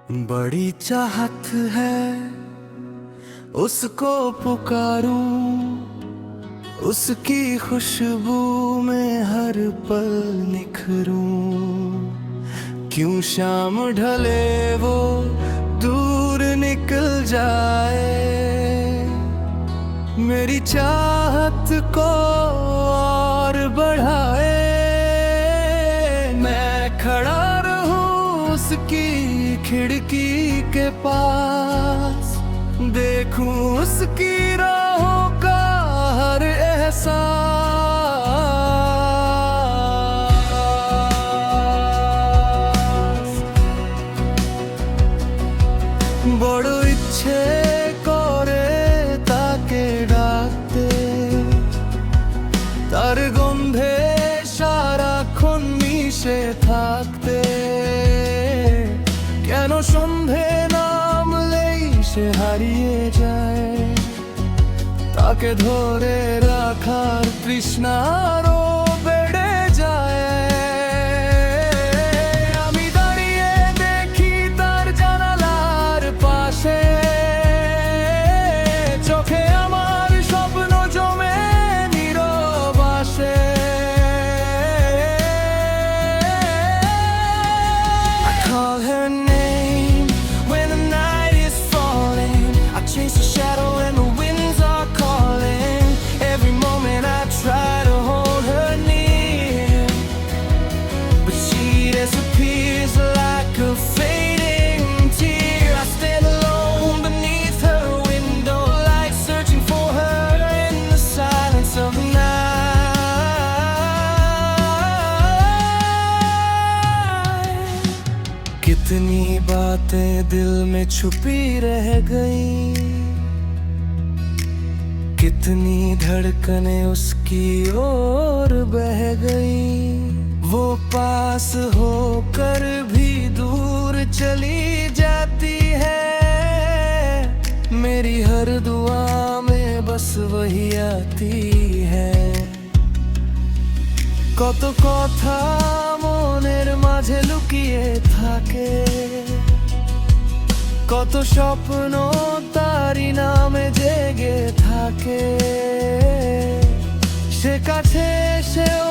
बड़ी चाहत है उसको पुकारूं, उसकी खुशबू में हर पल निखरूं। क्यों शाम ढले वो दूर निकल जाए, मेरी चाहत को और बढ़ाए। मैं खड़ा रहूं उसकी खिड़की के पास, देखूं उसकी राहों का हर एहसास। বড় ইচ্ছে করে তাকে ডাকতে, তার গন্ধে সারাক্ষণ মিশে থাকতে। কেন সন্ধে নামলেই সে হারিয়ে যায়, তাকে ধরে রাখার তৃষ্ণারও বেড়ে যায়। আমি দাঁড়িয়ে দেখি তার জানালার পাশে, চোখে আমার স্বপ্ন জমে নীরব আসে। I call her name when the night is falling. I chase the shadow and the winds are calling. Every moment I try to hold her near, but she disappears like a fading tear. I stand alone beneath her window light, searching for her in the silence of the night. कितनी बातें दिल में छुपी रह गई, कितनी धड़कनें उसकी ओर बह गई। वो पास होकर भी दूर चली जाती है, मेरी हर दुआ में बस वही आती है। কত কথা মনের মাঝে লুকিয়ে থাকে, কত স্বপ্ন তারি নামে জেগে থাকে। সে কাছে এসেও